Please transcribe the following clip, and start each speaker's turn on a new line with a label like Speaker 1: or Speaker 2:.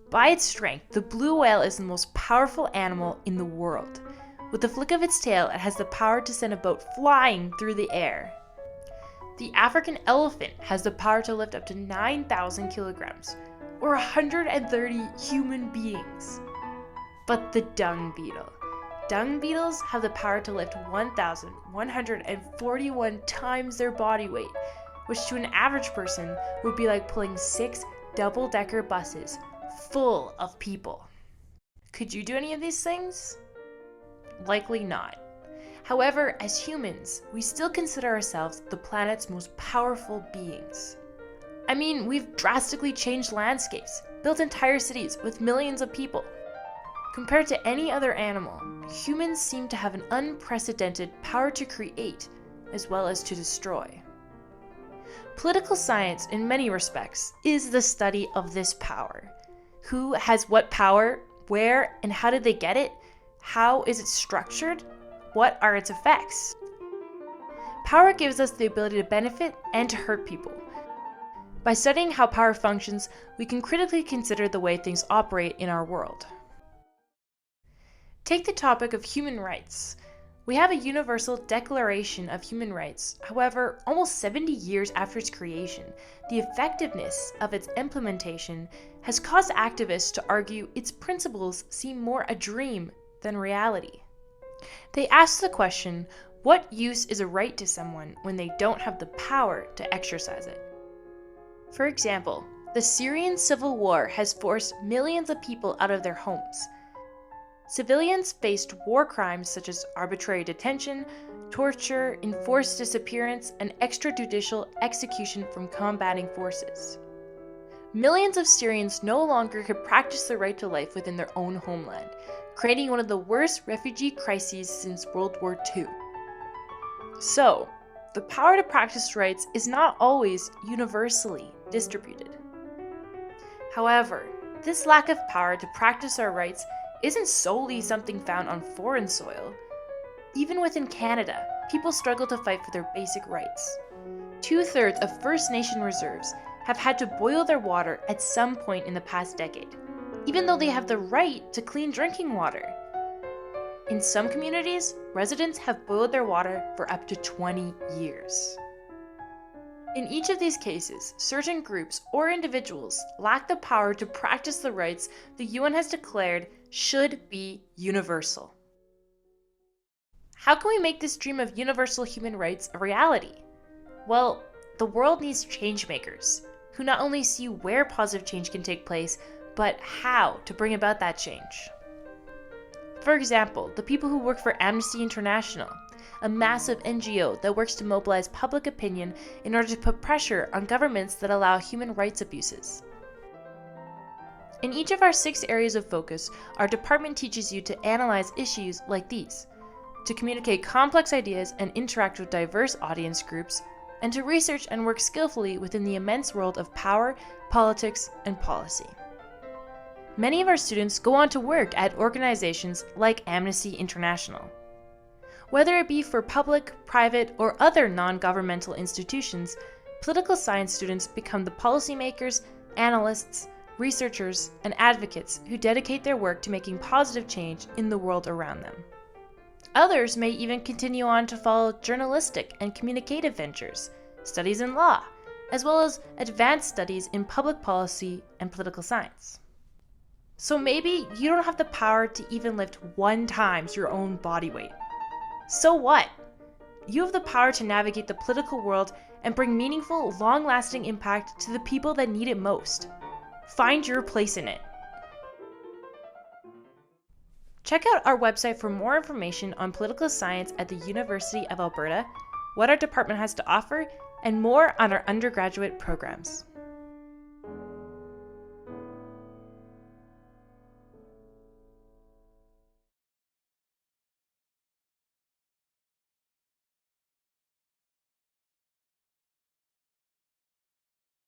Speaker 1: By its strength, the blue whale is the most powerful animal in the world. With the flick of its tail, it has the power to send a boat flying through the air. The African elephant has the power to lift up to 9,000 kilograms, or 130 human beings. But the dung beetle. Dung beetles have the power to lift 1,141 times their body weight, which to an average person would be like pulling 6 double-decker buses full of people. Could you do any of these things? Likely not. However, as humans, we still consider ourselves the planet's most powerful beings. I mean, we've drastically changed landscapes, built entire cities with millions of people. Compared to any other animal, humans seem to have an unprecedented power to create as well as to destroy. Political science, in many respects, is the study of this power. Who has what power, where, and how did they get it? How is it structured? What are its effects? Power gives us the ability to benefit and to hurt people. By studying how power functions, we can critically consider the way things operate in our world. Take the topic of human rights. We have a Universal Declaration of Human Rights. However, almost 70 years after its creation, the effectiveness of its implementation has caused activists to argue its principles seem more a dream than reality. They ask the question, what use is a right to someone when they don't have the power to exercise it? For example, the Syrian civil war has forced millions of people out of their homes. Civilians faced war crimes such as arbitrary detention, torture, enforced disappearance, and extrajudicial execution from combating forces. Millions of Syrians no longer could practice the right to life within their own homeland, creating one of the worst refugee crises since World War II. So, the power to practice rights is not always universally distributed. However, this lack of power to practice our rights isn't solely something found on foreign soil. Even within Canada, people struggle to fight for their basic rights. 2/3 of First Nation reserves have had to boil their water at some point in the past decade, even though they have the right to clean drinking water. In some communities, residents have boiled their water for up to 20 years. In each of these cases, certain groups or individuals lack the power to practice the rights the UN has declared should be universal. How can we make this dream of universal human rights a reality? Well, the world needs change makers who not only see where positive change can take place, but how to bring about that change. For example, the people who work for Amnesty International, a massive NGO that works to mobilize public opinion in order to put pressure on governments that allow human rights abuses. In each of our 6 areas of focus, our department teaches you to analyze issues like these, to communicate complex ideas and interact with diverse audience groups, and to research and work skillfully within the immense world of power, politics, and policy. Many of our students go on to work at organizations like Amnesty International. Whether it be for public, private, or other non-governmental institutions, political science students become the policymakers, analysts, researchers, and advocates who dedicate their work to making positive change in the world around them. Others may even continue on to follow journalistic and communicative ventures, studies in law, as well as advanced studies in public policy and political science. So maybe you don't have the power to even lift 1 times your own body weight. So what? You have the power to navigate the political world and bring meaningful, long-lasting impact to the people that need it most. Find your place in it. Check out our website for more information on political science at the University of Alberta, what our department has to offer, and more on our undergraduate programs.